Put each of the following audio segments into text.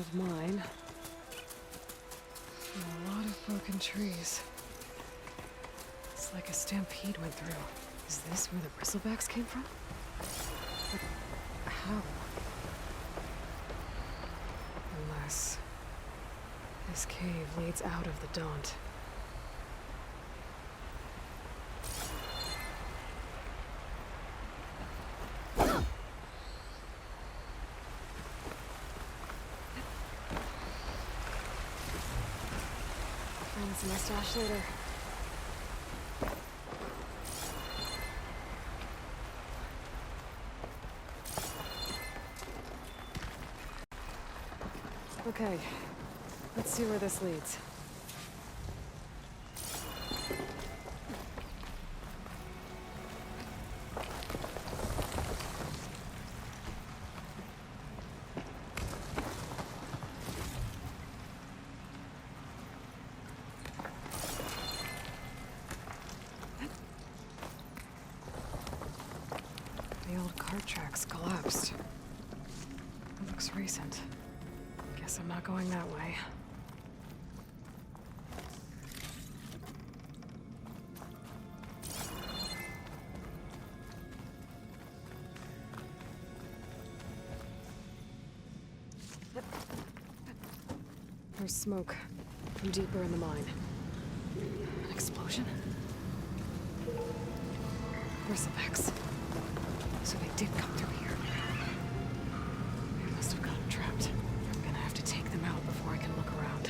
old mine. And a lot of broken trees. It's like a stampede went through. Is this where the bristlebacks came from? But how? Unless this cave leads out of the Daunt. Find my stash later. Okay, let's see where this leads. The old cart tracks collapsed. It looks recent. Guess I'm not going that way. There's smoke from deeper in the mine. An explosion? Bristlebacks. So they did come through here. They must have gotten trapped. I'm gonna have to take them out before I can look around.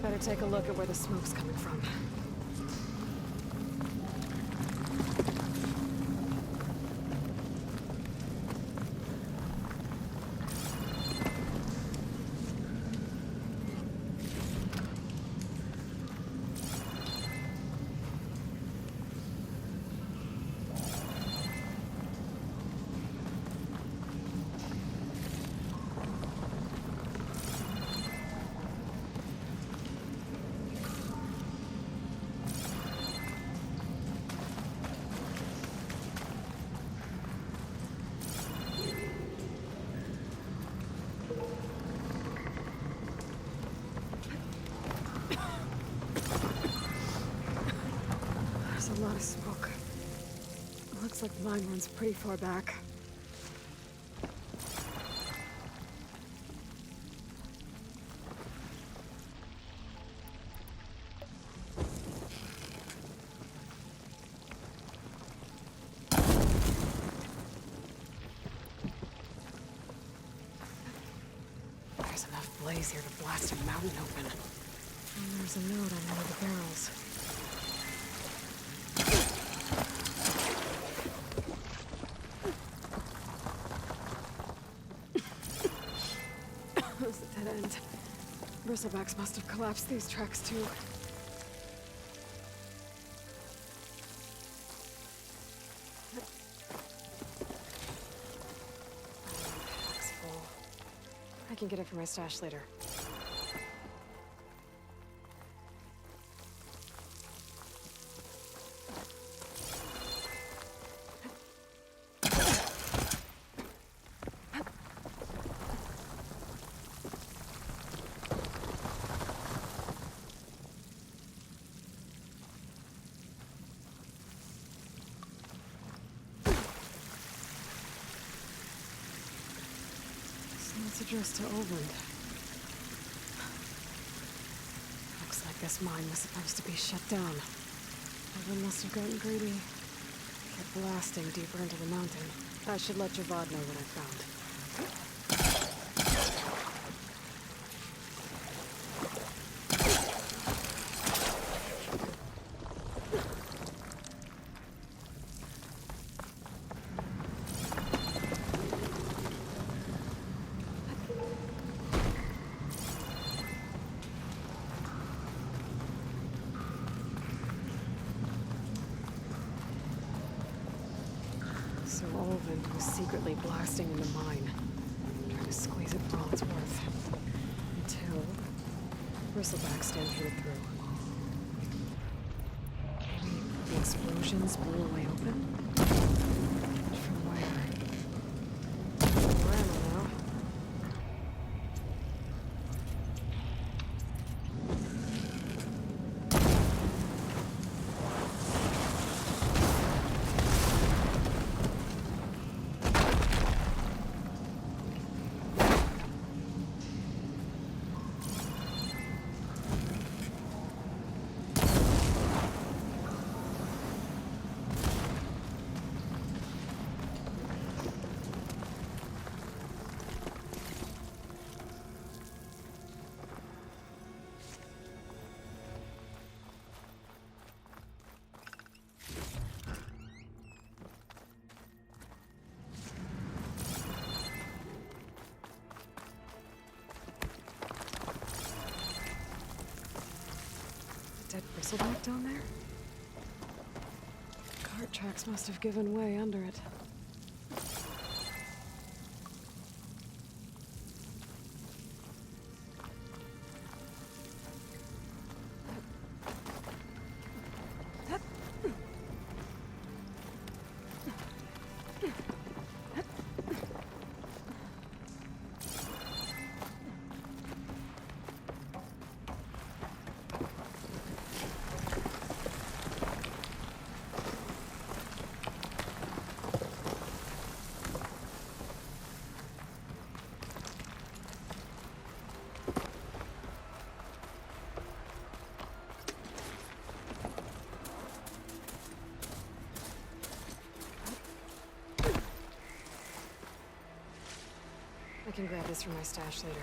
Better take a look at where the smoke's coming from. There's a lot of smoke. Looks like the mine runs pretty far back. There's enough blaze here to blast a mountain open. And there's a note on one of the barrels. It's a dead end. Bristlebacks must have collapsed these tracks too. Pack's full. I can get it from my stash later. address to Oland. Looks like this mine was supposed to be shut down. Oland must have gotten greedy. Kept blasting deeper into the mountain. I should let Javad know what I found. So Oland was secretly blasting in the mine, trying to squeeze it for all it's worth. Until Bristleback stampeded through. Maybe the explosions blew a way open? From where? I don't know. Dead bristleback down there? Cart tracks must have given way under it. I can grab this from my stash later.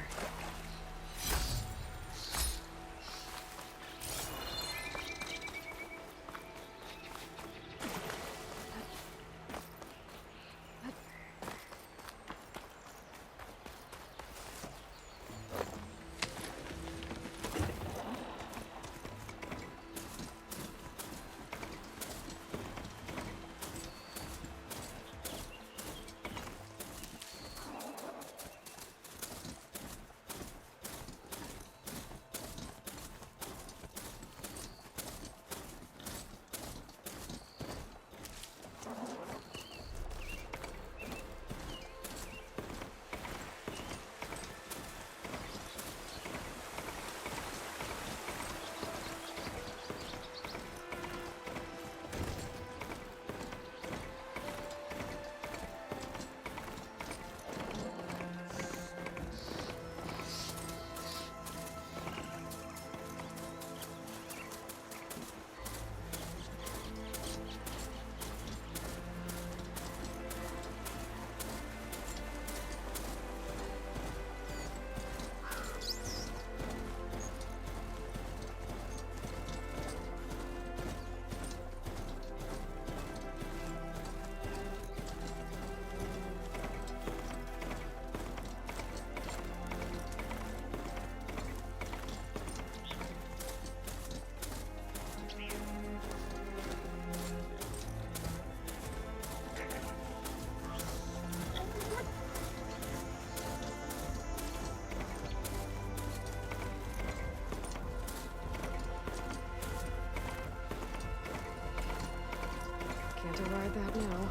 Can't override that now.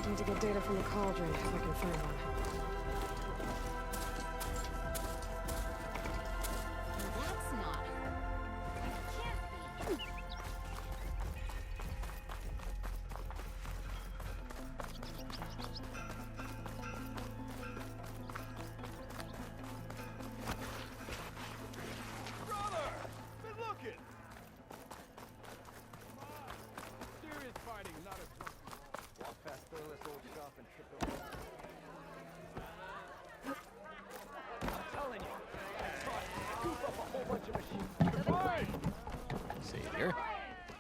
Need to get data from the cauldron if I can find one. That's not her. It can't be.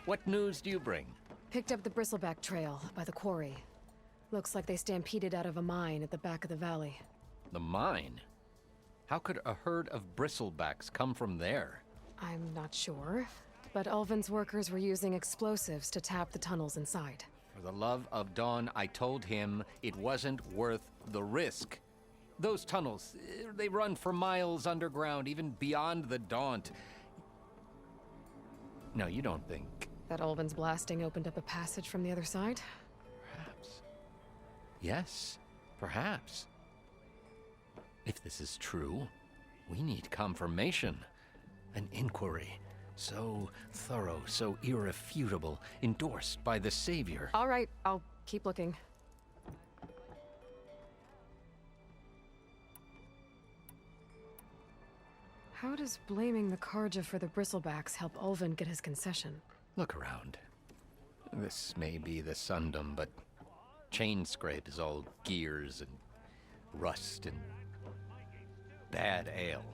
What news do you bring? Picked up the Bristleback Trail by the quarry. Looks like they stampeded out of a mine at the back of the valley. The mine? How could a herd of bristlebacks come from there? I'm not sure, but Ulvin's workers were using explosives to tap the tunnels inside. For the love of Dawn, I told him it wasn't worth the risk. Those tunnels, they run for miles underground, even beyond the Daunt. No, you don't think... That Ulvin's blasting opened up a passage from the other side? Perhaps. Yes, perhaps. If this is true, we need confirmation. An inquiry. So thorough, so irrefutable, endorsed by the Savior. All right, I'll keep looking. How does blaming the Karja for the Bristlebacks help Ulvin get his concession? Look around. This may be the Sundom, but Chainscrape is all gears and rust and bad ale.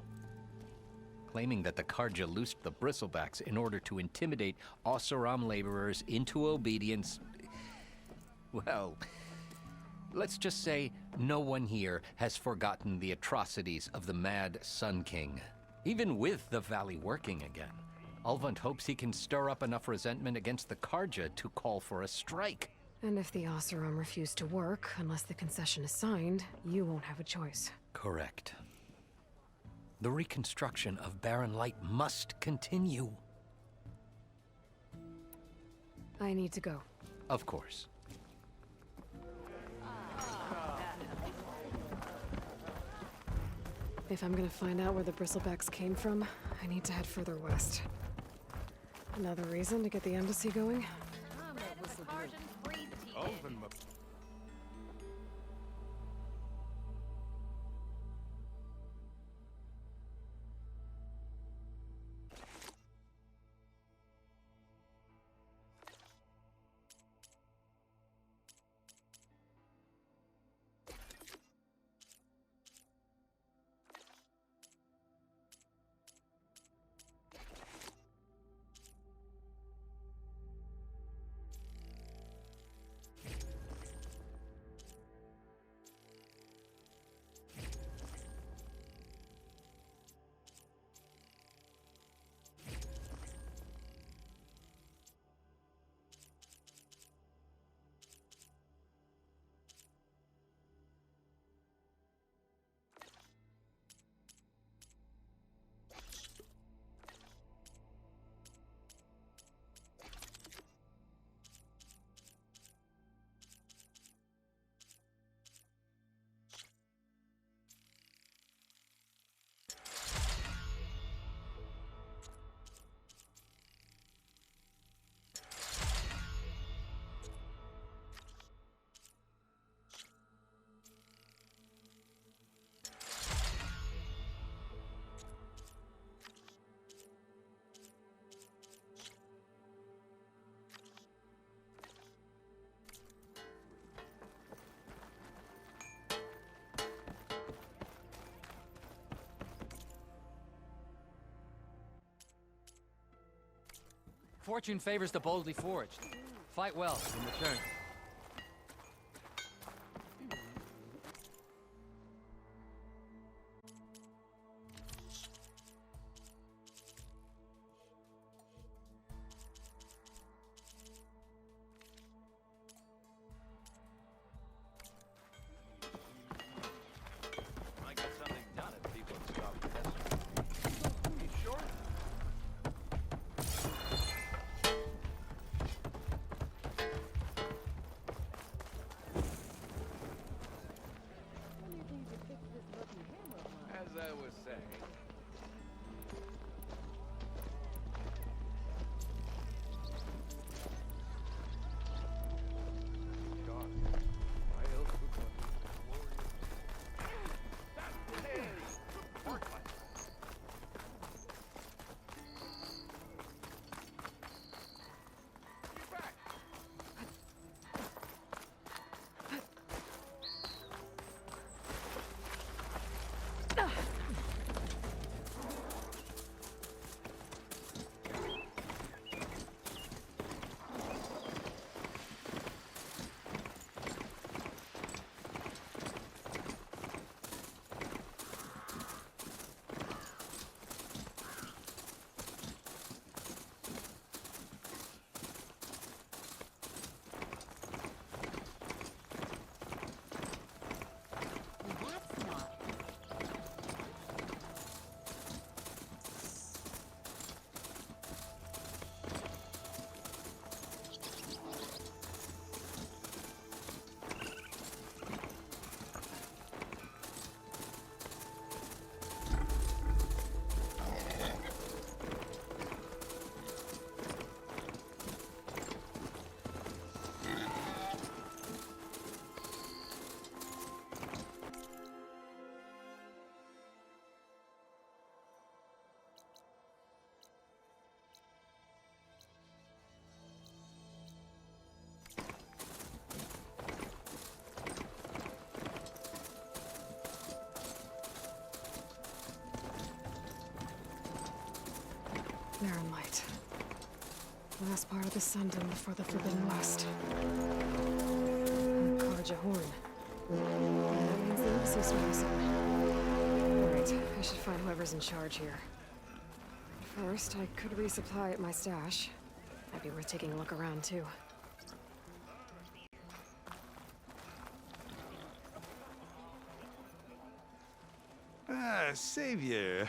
Claiming that the Karja loosed the Bristlebacks in order to intimidate Oseram laborers into obedience. Well, let's just say no one here has forgotten the atrocities of the Mad Sun King. Even with the Valley working again, Ulvund hopes he can stir up enough resentment against the Karja to call for a strike. And if the Oseram refuse to work, unless the concession is signed, you won't have a choice. Correct. The reconstruction of Barren Light must continue. I need to go. Of course. If I'm gonna find out where the Bristlebacks came from, I need to head further west. Another reason to get the embassy going? Fortune favors the boldly forged. Fight well in return. I get something done if people stop pestering. You sure? Barren Light. Last part of the Sundom before the Forbidden West. Karja Horn. That means the embassy's swinging soon. Alright, I should find whoever's in charge here. First, I could resupply at my stash. Might be worth taking a look around, too. Savior,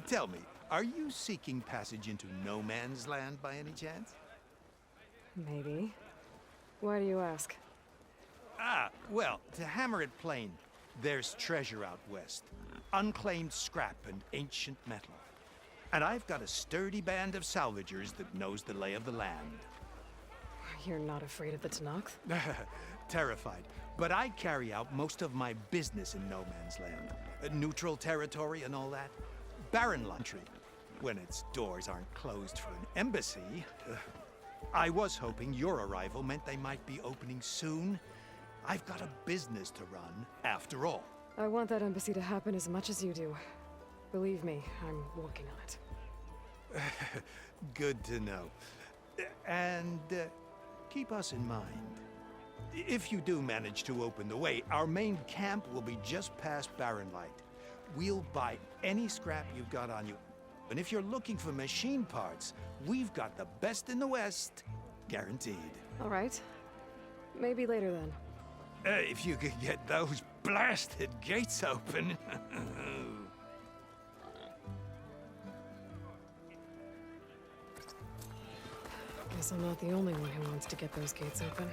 tell me, are you seeking passage into no man's land by any chance? Maybe. Why do you ask? Well, to hammer it plain, there's treasure out west. Unclaimed scrap and ancient metal. And I've got a sturdy band of salvagers that knows the lay of the land. You're not afraid of the Tenakth? Terrified. But I carry out most of my business in no man's land. Neutral territory and all that. Barren country, when its doors aren't closed for an embassy. I was hoping your arrival meant they might be opening soon. I've got a business to run, after all. I want that embassy to happen as much as you do. Believe me, I'm working on it. Good to know. And keep us in mind. If you do manage to open the way, our main camp will be just past Barren Light. We'll buy any scrap you've got on you. And if you're looking for machine parts, we've got the best in the West, guaranteed. All right. Maybe later then. If you could get those blasted gates open. Guess I'm not the only one who wants to get those gates open.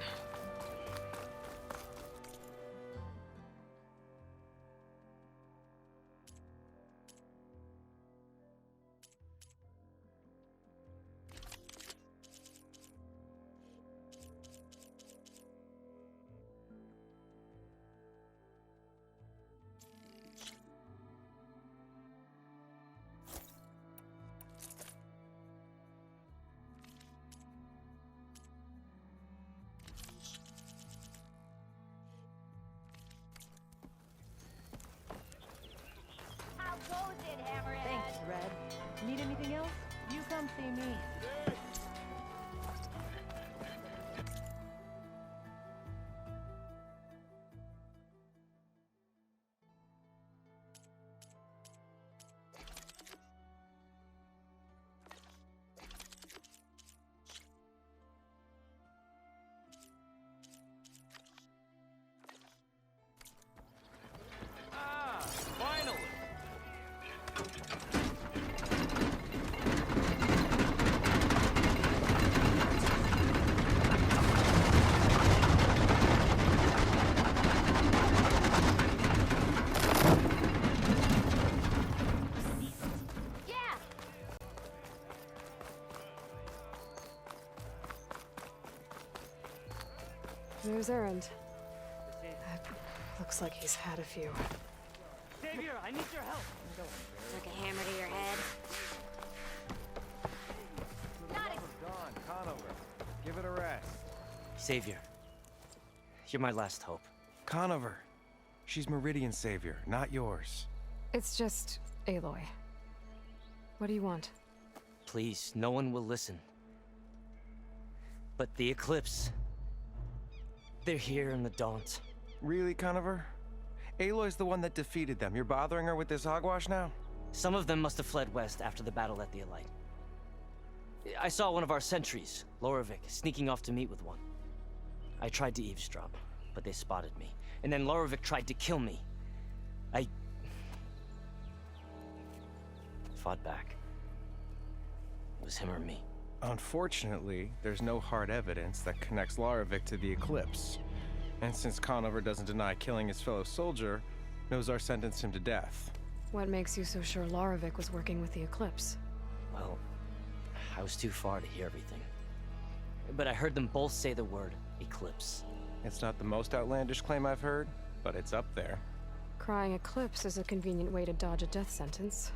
How goes it, Hammerhead? Thanks, Red. Need anything else? You come see me. Finally! Yeah! There's Erend. Looks like he's had a few. Savior, I need your help. Took a hammer to your head. Not a Gone, Conover. Give it a rest. Savior, you're my last hope. Conover. She's Meridian's savior, not yours. It's just Aloy. What do you want? Please, no one will listen. But the Eclipse... they're here in the Daunt. Really, Conover? Aloy's the one that defeated them. You're bothering her with this hogwash now? Some of them must have fled west after the battle at the Elite. I saw one of our sentries, Loravik, sneaking off to meet with one. I tried to eavesdrop, but they spotted me. And then Loravik tried to kill me. I... fought back. It was him or me. Unfortunately, there's no hard evidence that connects Loravik to the Eclipse. And since Conover doesn't deny killing his fellow soldier, Nozar sentenced him to death. What makes you so sure Loravik was working with the Eclipse? Well, I was too far to hear everything. But I heard them both say the word Eclipse. It's not the most outlandish claim I've heard, but it's up there. Crying Eclipse is a convenient way to dodge a death sentence.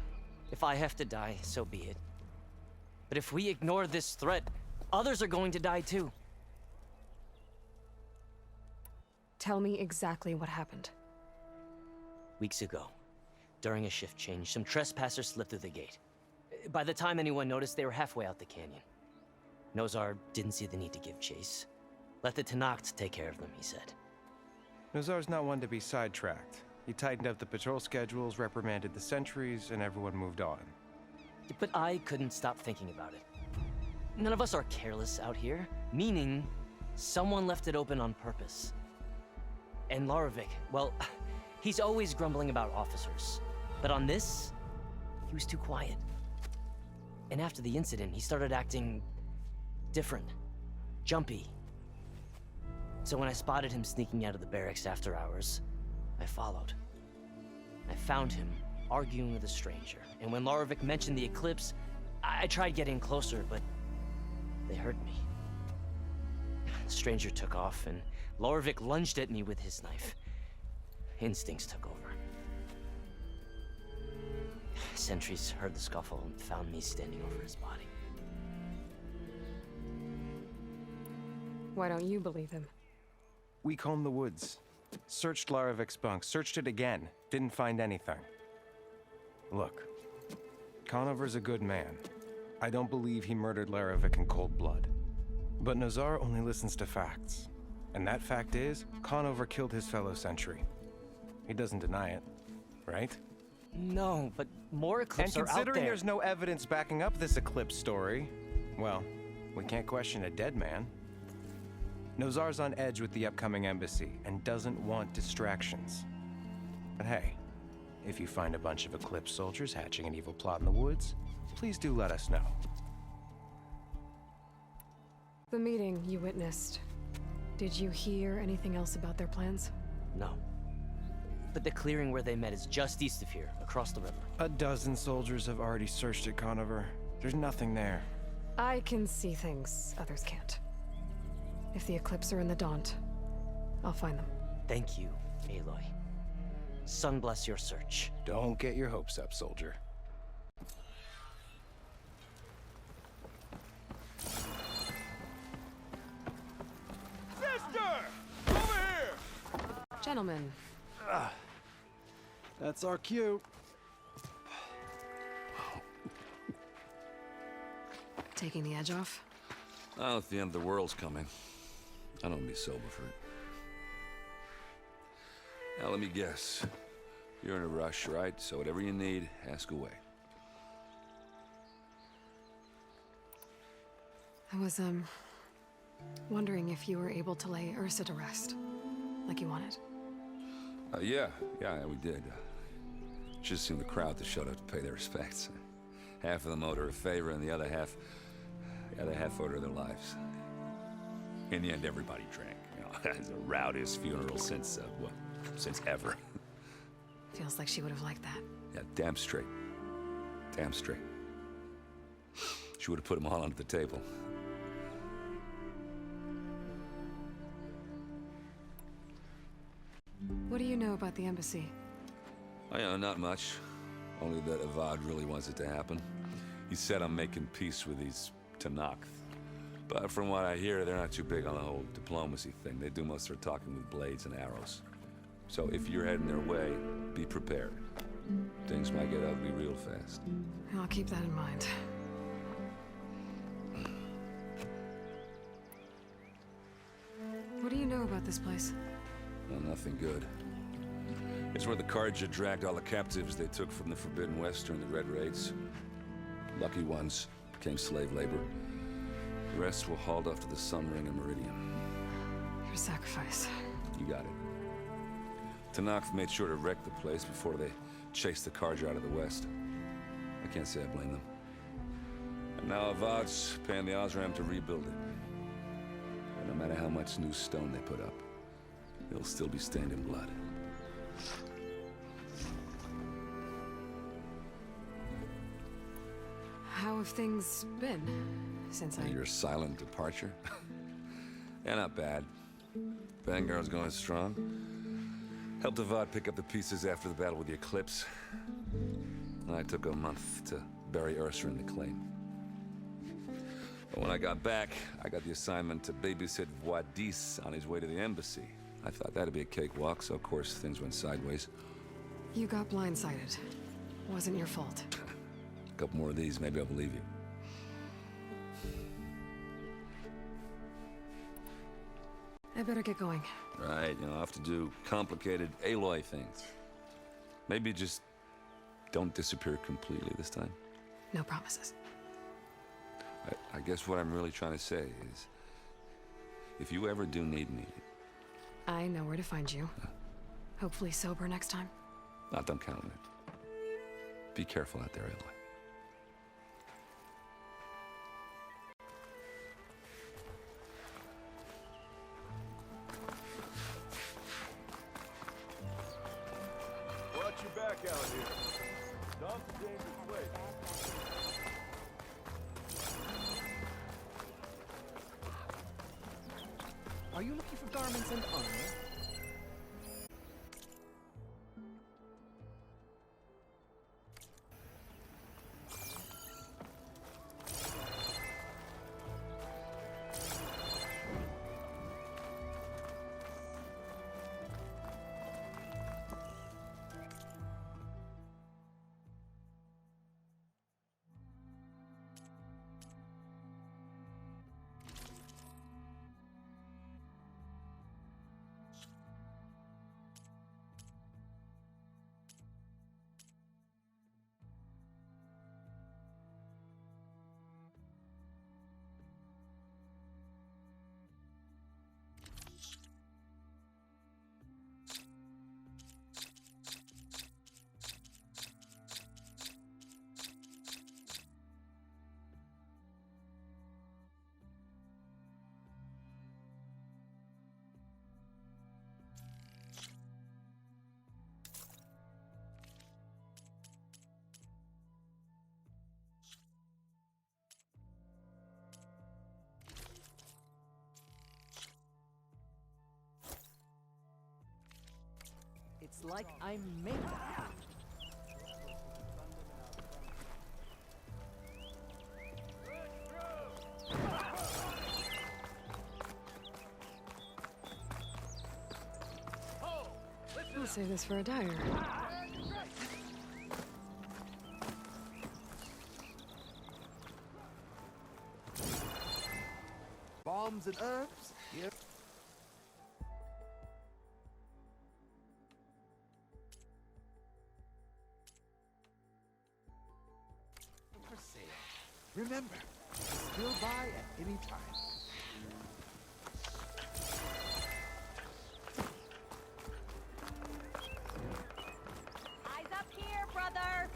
If I have to die, so be it. But if we ignore this threat, others are going to die too. Tell me exactly what happened. Weeks ago, during a shift change, some trespassers slipped through the gate. By the time anyone noticed, they were halfway out the canyon. Nozar didn't see the need to give chase. Let the Tenakth take care of them, he said. Nozar's not one to be sidetracked. He tightened up the patrol schedules, reprimanded the sentries, and everyone moved on. But I couldn't stop thinking about it. None of us are careless out here, meaning someone left it open on purpose. And Larovic, well, he's always grumbling about officers. But on this, he was too quiet. And after the incident, he started acting different, jumpy. So when I spotted him sneaking out of the barracks after hours, I followed. I found him arguing with a stranger. And when Larovic mentioned the eclipse, I tried getting closer, but they heard me. The stranger took off, and Larovic lunged at me with his knife. Instincts took over. Sentries heard the scuffle and found me standing over his body. Why don't you believe him? We combed the woods, searched Larovic's bunk, searched it again, didn't find anything. Look, Conover's a good man. I don't believe he murdered Larovic in cold blood. But Nozar only listens to facts. And that fact is, Conover killed his fellow sentry. He doesn't deny it, right? No, but more eclipses And are out considering there. there's no evidence backing up this eclipse story, well, we can't question a dead man. Nozar's on edge with the upcoming embassy and doesn't want distractions. But hey, if you find a bunch of Eclipse soldiers hatching an evil plot in the woods, please do let us know. The meeting you witnessed. Did you hear anything else about their plans? No. But the clearing where they met is just east of here, across the river. A dozen soldiers have already searched it, Conover. There's nothing there. I can see things others can't. If the Eclipse are in the Daunt, I'll find them. Thank you, Aloy. Sun bless your search. Don't get your hopes up, soldier. Sister! Over here! Gentlemen, That's our cue. taking the edge off? Oh, if the end of the world's coming, I don't be sober for it. Now, let me guess. You're in a rush, right? So whatever you need, ask away. I was, wondering if you were able to lay Ursa to rest, like you wanted. Yeah, we did. Just seemed the crowd that showed up to pay their respects. Half of them owed her a favor, and the other half owed her their lives. In the end, everybody drank. You know, it's the rowdiest funeral since ever. Feels like she would have liked that. Yeah, damn straight. Damn straight. She would have put them all under the table. What do you know about the embassy? I know not much. Only that Avad really wants it to happen. He said I'm making peace with these Tenakth. But from what I hear, they're not too big on the whole diplomacy thing. They do most of their talking with blades and arrows. So if you're heading their way, be prepared. Things might get ugly real fast. I'll keep that in mind. What do you know about this place? Well, nothing good. It's where the Carja dragged all the captives they took from the Forbidden West during the Red Raids. Lucky ones became slave labor. The rest were hauled off to the Sun Ring and Meridian. Your sacrifice. You got it. Tenakth made sure to wreck the place before they chased the Carja out of the West. I can't say I blame them. And now Avad's paying the Osram to rebuild it. And no matter how much new stone they put up, it'll still be stained in blood. How have things been since Your silent departure? Yeah, not bad. Vanguard's going strong. Helped Avad pick up the pieces after the battle with the Eclipse. I took a month to bury Ursa in the claim. But when I got back, I got the assignment to babysit Wadis on his way to the embassy. I thought that'd be a cakewalk, so of course things went sideways. You got blindsided. Wasn't your fault. A couple more of these, maybe I'll believe you. I better get going. Right, I'll have to do complicated Aloy things. Maybe just don't disappear completely this time. No promises. I guess what I'm really trying to say is, if you ever do need me, I know where to find you. Hopefully sober next time. don't count on it. Be careful out there, Aloy. Watch your back out here. Dump's a dangerous place. Are you looking for garments and armor? It's like I'm made of it. I'll save this for a dyer. Bombs and herbs? Yep. For sale. Remember, still buy at any time. Eyes up here, brother!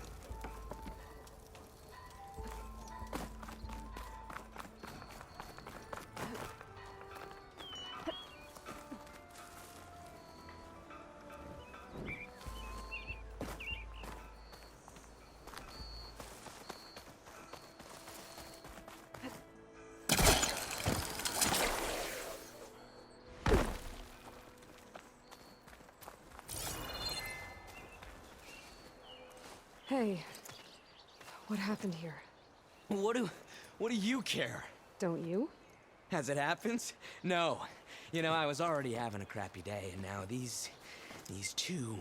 Hey, what happened here? What do you care? Don't you? As it happens? No. I was already having a crappy day, and now these two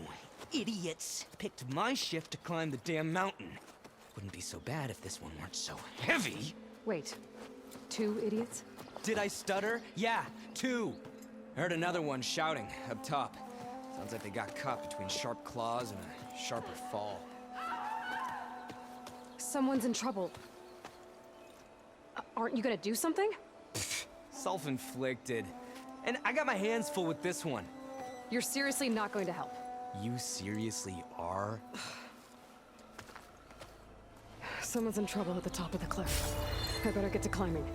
idiots picked my shift to climb the damn mountain. Wouldn't be so bad if this one weren't so heavy. Wait, 2 idiots? Did I stutter? Yeah, 2. I heard another one shouting up top. Sounds like they got caught between sharp claws and a sharper fall. Someone's in trouble. Aren't you gonna do something? Self-inflicted. And I got my hands full with this one. You're seriously not going to help. You seriously are? Someone's in trouble at the top of the cliff. I better get to climbing.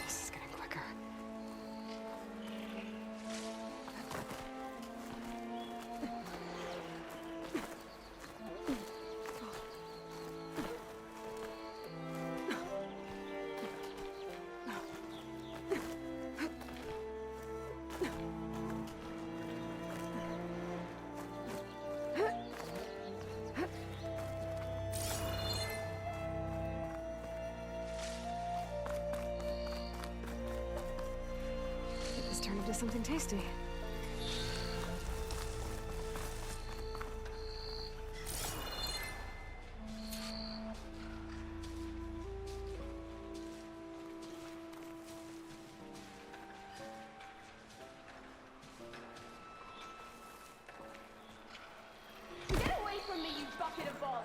This is getting quicker. something tasty. Get away from me, you bucket of balls!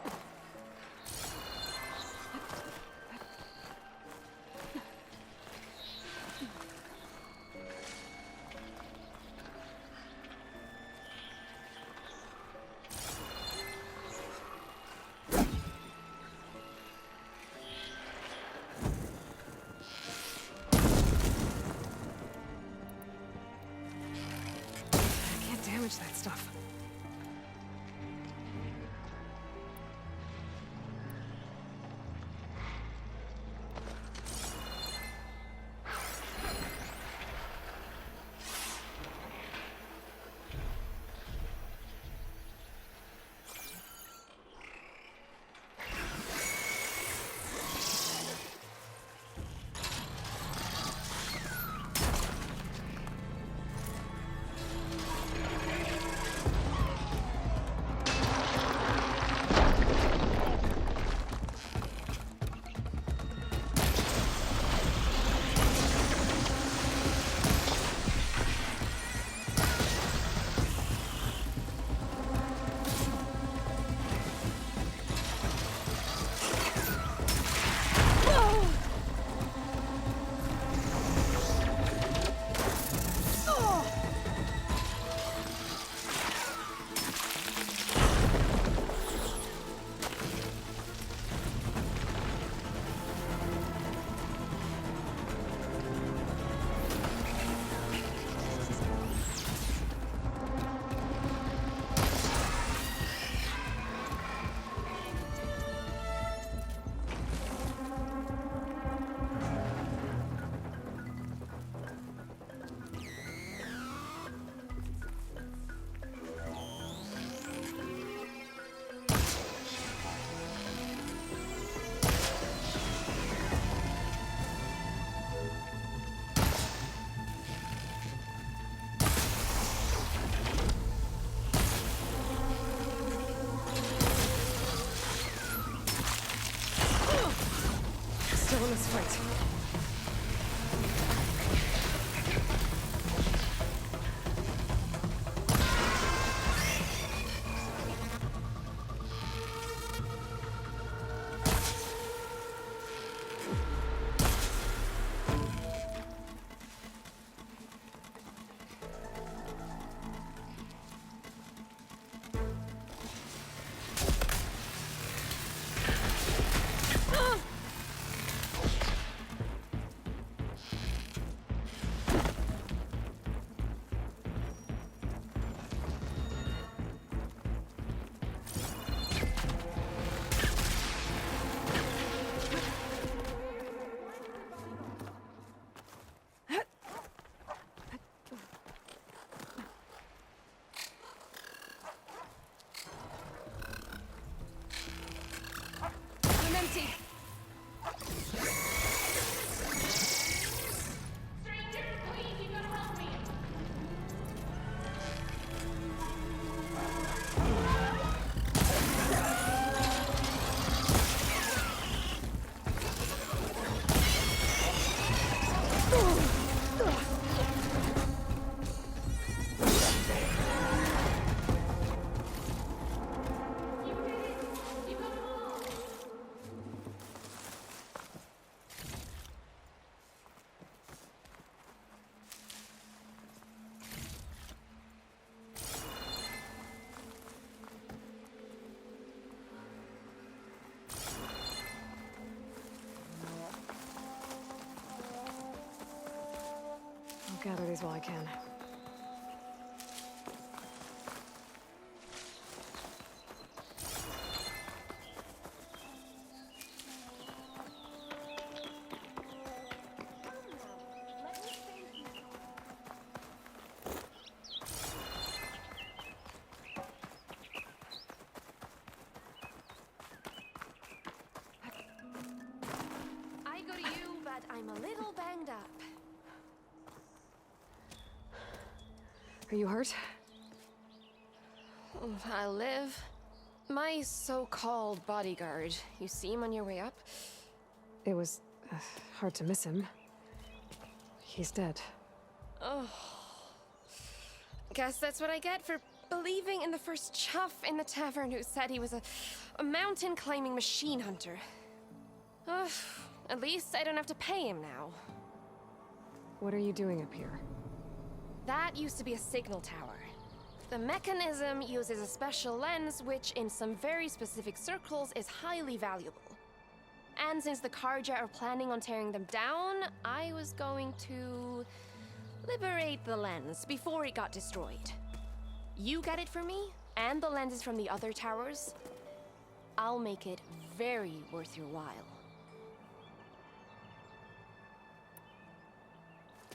I can't damage that stuff. Still in this fight. I'm empty. Stranger, please, you gotta help me. I'll gather these while I can. I go to you, but I'm a little banged up. Are you hurt? I'll live. My so-called bodyguard. You see him on your way up? It was hard to miss him. He's dead. Oh. Guess that's what I get for believing in the first chuff in the tavern who said he was a mountain-climbing machine hunter. Ugh. At least I don't have to pay him now. What are you doing up here? That used to be a signal tower. The mechanism uses a special lens which, in some very specific circles, is highly valuable. And since the Carja are planning on tearing them down, I was going to liberate the lens before it got destroyed. You get it for me, and the lenses from the other towers. I'll make it very worth your while.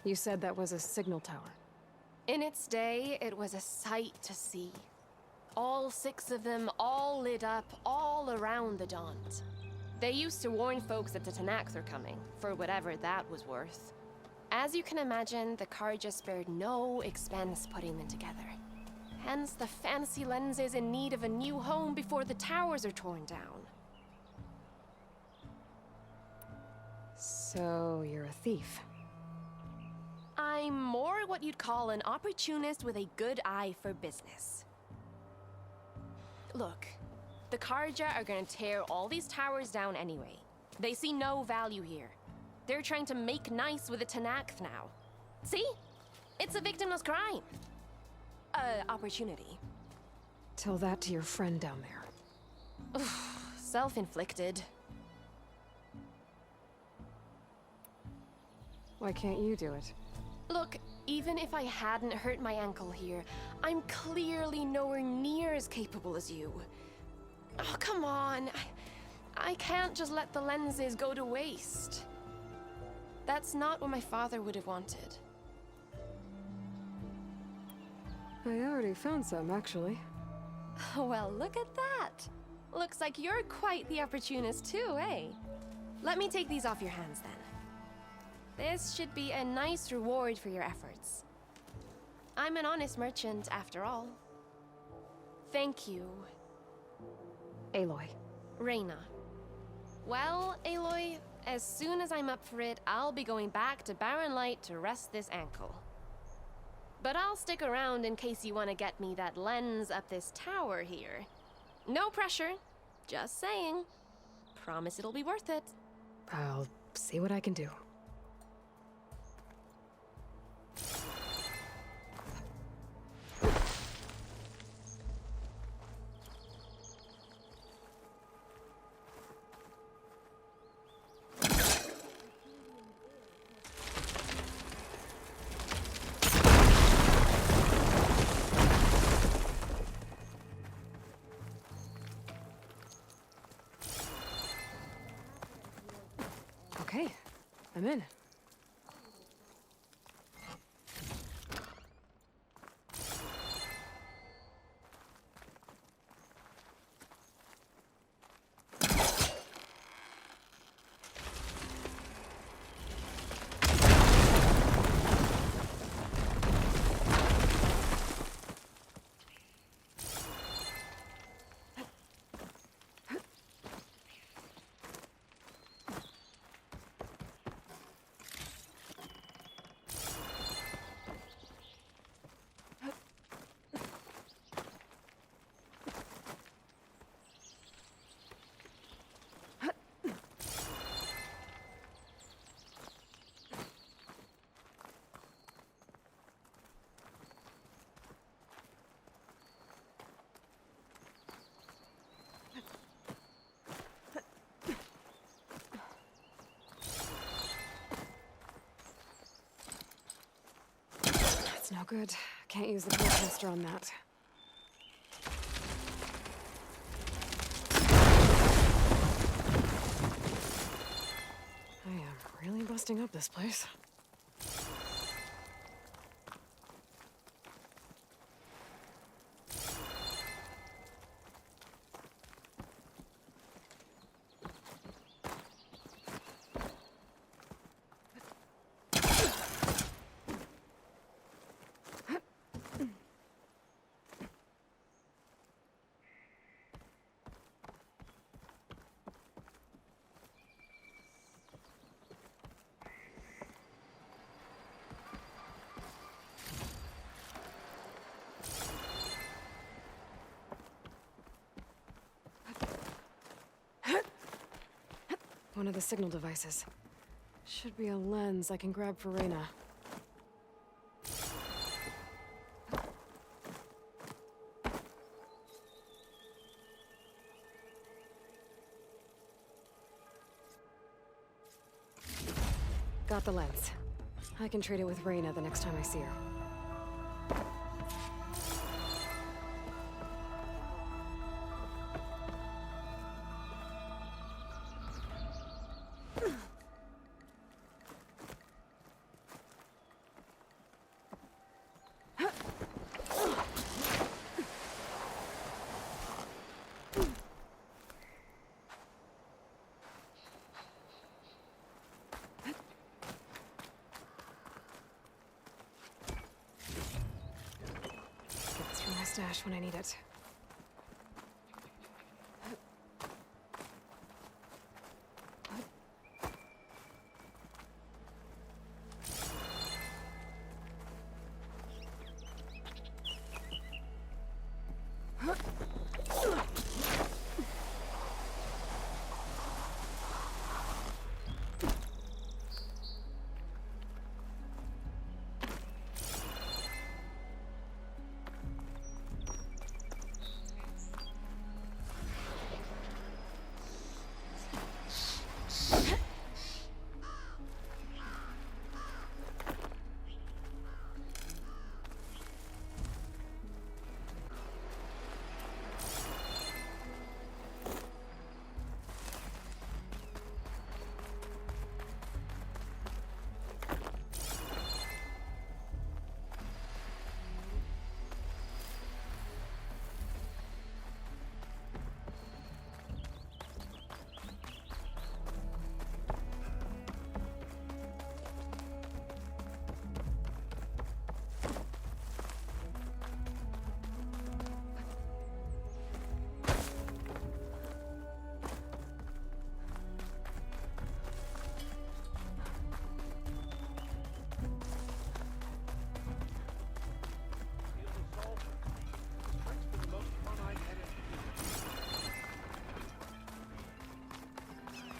You said that was a signal tower. In its day, it was a sight to see. All 6 of them, all lit up, all around the Daunt. They used to warn folks that the Tenakth are coming, for whatever that was worth. As you can imagine, the Carja spared no expense putting them together. Hence the fancy lenses in need of a new home before the towers are torn down. So, you're a thief. I'm more what you'd call an opportunist with a good eye for business. Look, the Carja are gonna tear all these towers down anyway. They see no value here. They're trying to make nice with the Tenakth now. See? It's a victimless crime. Opportunity. Tell that to your friend down there. Self-inflicted. Why can't you do it? Look, even if I hadn't hurt my ankle here, I'm clearly nowhere near as capable as you. Oh, come on. I can't just let the lenses go to waste. That's not what my father would have wanted. I already found some, actually. Well, look at that. Looks like you're quite the opportunist too, eh? Let me take these off your hands then. This should be a nice reward for your efforts. I'm an honest merchant, after all. Thank you. Aloy. Reyna. Well, Aloy, as soon as I'm up for it, I'll be going back to Barren Light to rest this ankle. But I'll stick around in case you want to get me that lens up this tower here. No pressure. Just saying. Promise it'll be worth it. I'll see what I can do. Okay, I'm in. That's no good. Can't use the protester on that. I am really busting up this place. One of the signal devices. Should be a lens I can grab for Reyna. Got the lens. I can trade it with Reyna the next time I see her. Get this from my stash when I need it.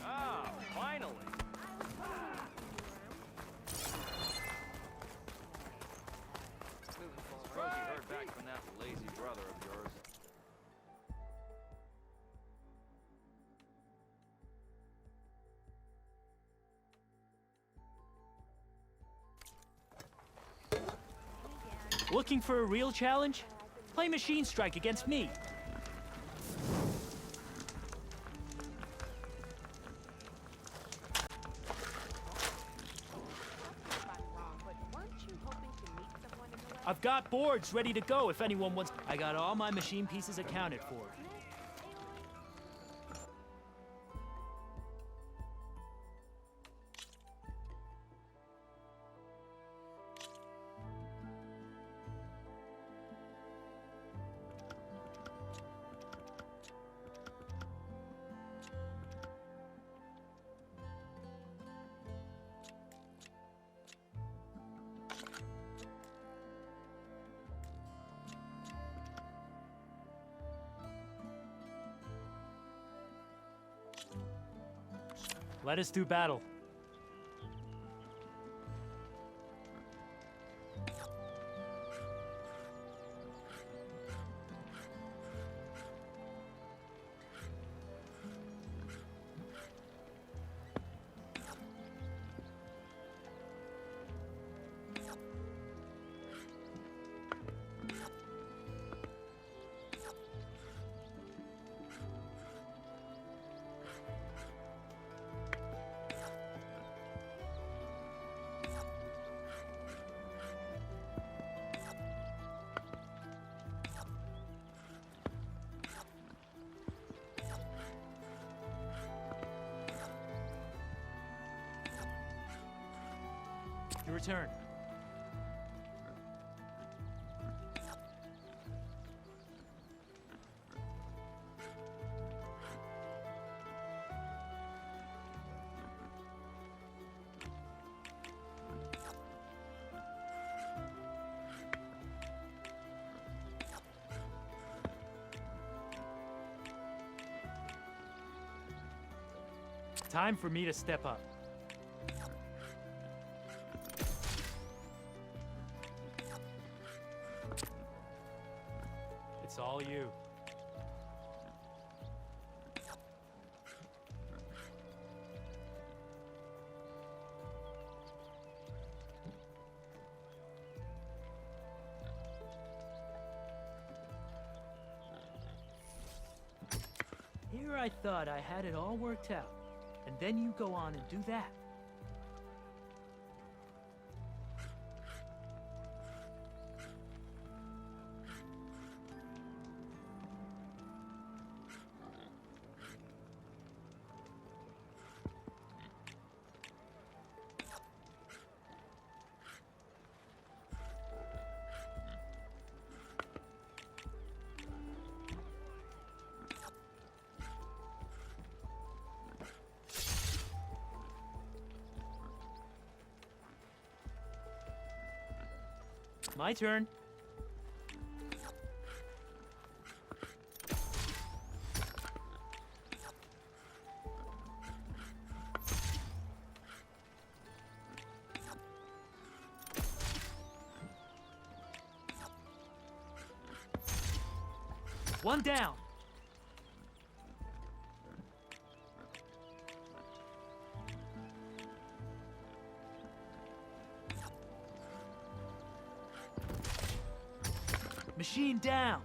Ah, finally! Suppose you heard back from that lazy brother of yours. Looking for a real challenge? Play Machine Strike against me. I've got boards ready to go if anyone wants. I got all my machine pieces accounted for. Let us do battle. Your turn. Time for me to step up. It's all you. Here I thought I had it all worked out, and then you go on and do that. My turn. One down. Machine down.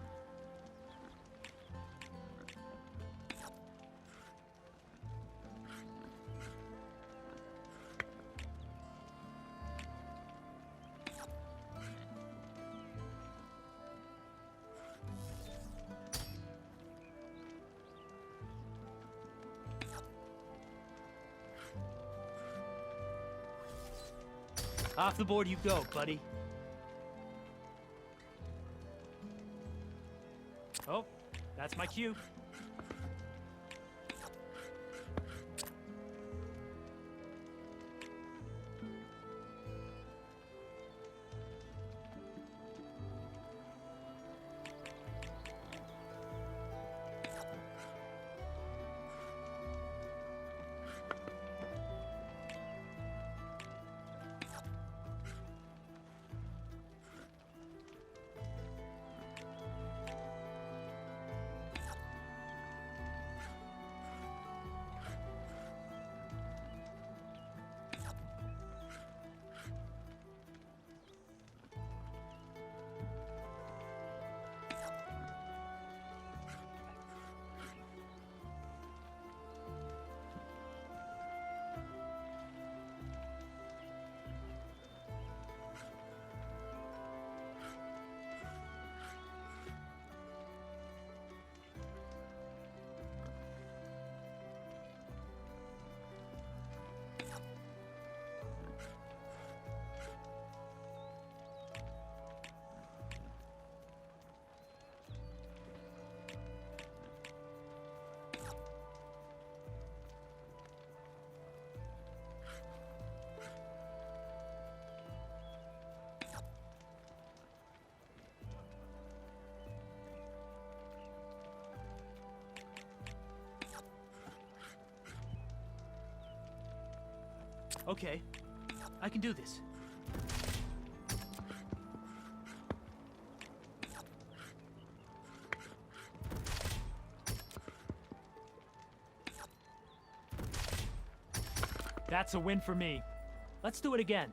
Off the board you go, buddy. Oh, that's my cue. Okay, I can do this. That's a win for me. Let's do it again.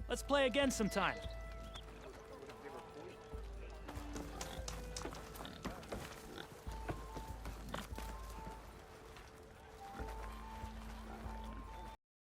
Let's play again sometime.